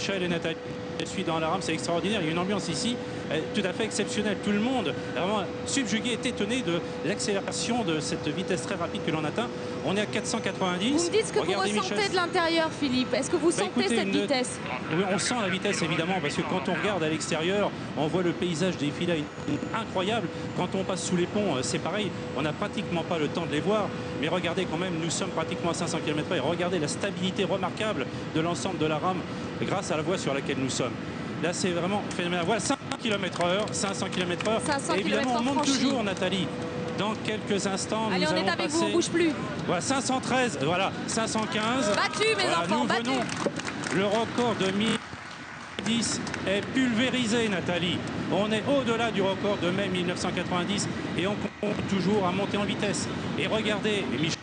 Michel et Nathalie. Je suis dans la rame, c'est extraordinaire. Il y a une ambiance ici tout à fait exceptionnelle. Tout le monde est vraiment subjugué, est étonné de l'accélération de cette vitesse très rapide que l'on atteint. On est à 490. Vous me dites ce que Regardez, vous ressentez Michel, de l'intérieur, Philippe. Est-ce que vous sentez écoutez, cette vitesse? Oui, on sent la vitesse évidemment, parce que quand on regarde à l'extérieur, on voit le paysage défiler incroyable. Quand on passe sous les ponts, c'est pareil, on n'a pratiquement pas le temps de les voir. Mais regardez quand même, nous sommes pratiquement à 500 km/h. Regardez la stabilité remarquable de l'ensemble de la rame grâce à la voie sur laquelle nous sommes. Là, c'est vraiment phénoménal. Voilà, 500 km/h, 500 km/h. 500 Et évidemment, on monte franchis. toujours, Nathalie. Dans quelques instants, Allez, nous on est allons avec passer... vous, on bouge plus. Voilà, 513, voilà, 515. Battu, mes voilà, enfants, nous battu. venons. Le record de 1010 est pulvérisé, Nathalie. On est au-delà du record de mai 1990 et on compte toujours à monter en vitesse. Et regardez, et Michel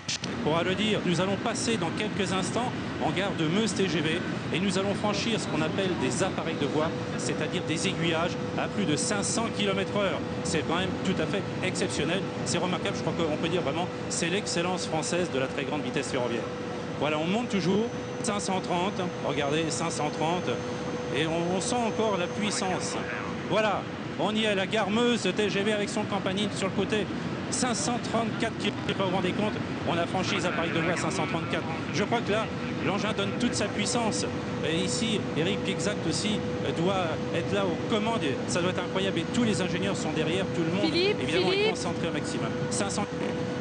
pourra le dire, nous allons passer dans quelques instants en gare de Meuse TGV et nous allons franchir ce qu'on appelle des appareils de voie, c'est-à-dire des aiguillages à plus de 500 km/h. C'est quand même tout à fait exceptionnel. C'est remarquable, je crois qu'on peut dire vraiment, c'est l'excellence française de la très grande vitesse ferroviaire. Voilà, on monte toujours, 530, regardez, 530, et on sent encore la puissance. Voilà, on y est, la gare Meuse TGV avec son campanile sur le côté. 534 km, vous vous rendez compte, on a franchi les appareils de voie à 534. Je crois que là, l'engin donne toute sa puissance. Et ici, Eric Piexact aussi doit être là aux commandes. Ça doit être incroyable. Et tous les ingénieurs sont derrière, tout le monde, évidemment, est concentré au maximum. 500.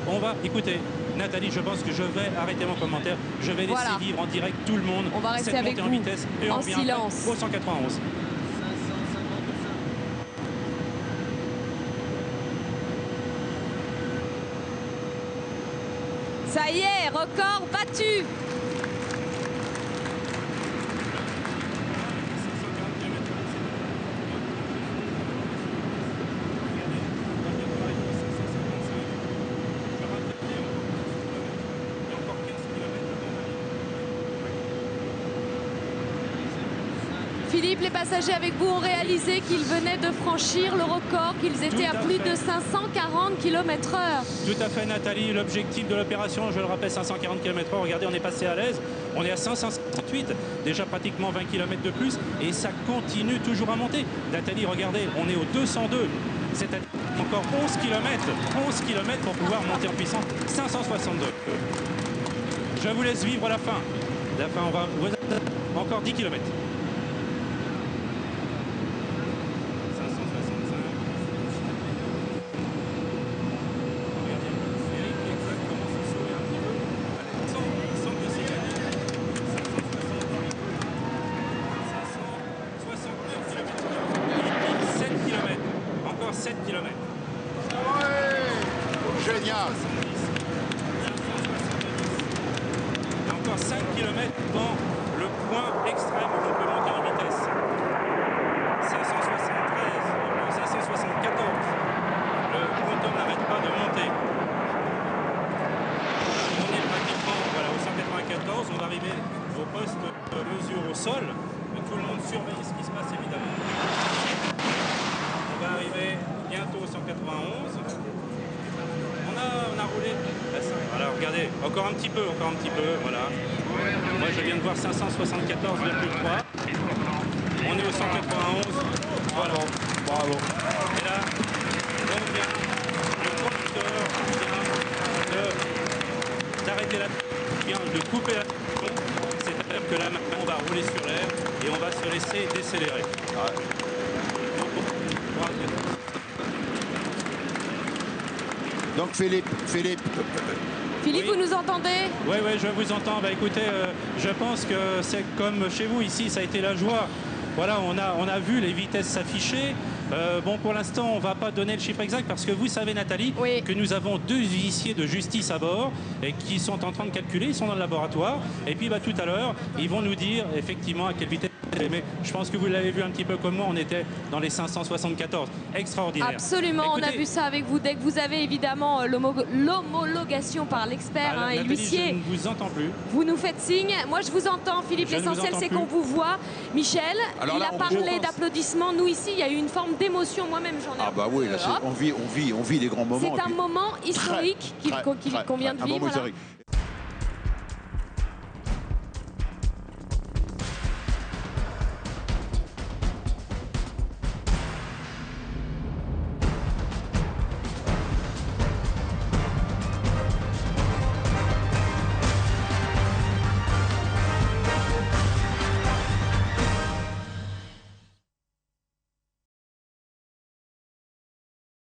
On va, écoutez, Nathalie, je pense que je vais arrêter mon commentaire. Je vais laisser vivre en direct tout le monde. On va rester cette avec montée vous, en vitesse. Et on en revient silence. au 191. Ça y est, record battu. Philippe, les passagers avec vous ont réalisé qu'ils venaient de franchir le record, qu'ils étaient à plus de 540 km/h. Tout à fait, Nathalie. L'objectif de l'opération, je le rappelle, 540 km/h. Regardez, on est passé à l'aise. On est à 558, déjà pratiquement 20 km de plus. Et ça continue toujours à monter. Nathalie, regardez, on est au 202. C'est-à-dire encore 11 km. 11 km pour pouvoir monter en puissance. 562. Je vous laisse vivre la fin. La fin, on va... Encore 10 km. Génial. Et encore 5 km dans le point extrême où on peut monter en vitesse. 573, 574. Le compteur n'arrête pas de monter. On est pratiquement voilà, au 194. On va arriver au poste de mesure au sol. Tout le monde surveille ce qui se passe évidemment. On va arriver bientôt au 191. On a roulé. Voilà, regardez, encore un petit peu, voilà. Moi, je viens de voir 574,3. On est au 191. Voilà. Bravo. Et là, on vient, le conducteur vient d'arrêter de couper la c'est-à-dire que là, maintenant, on va rouler sur l'air et on va se laisser décélérer. Donc Philippe. Philippe, oui. vous nous entendez? Oui, je vous entends. Bah, écoutez, je pense que c'est comme chez vous ici, ça a été la joie. Voilà, on a vu les vitesses s'afficher. Bon, pour l'instant, on ne va pas donner le chiffre exact parce que vous savez, Nathalie, que nous avons 2 huissiers de justice à bord et qui sont en train de calculer. Ils sont dans le laboratoire. Et puis, tout à l'heure, ils vont nous dire effectivement à quelle vitesse. Mais je pense que vous l'avez vu un petit peu comme moi, on était dans les 574. Extraordinaire. Absolument, écoutez, on a vu ça avec vous. Dès que vous avez évidemment l'homologation par l'expert et l'huissier, je ne vous entends plus. Vous nous faites signe. Moi, je vous entends, Philippe. L'essentiel, c'est qu'on vous voit. Michel, alors là, il a parlé d'applaudissements. Nous, ici, il y a eu une forme d'émotion. Moi-même, j'en ai. Ah bah oui, là, on vit des grands moments. C'est un moment historique qu'on vient de vivre.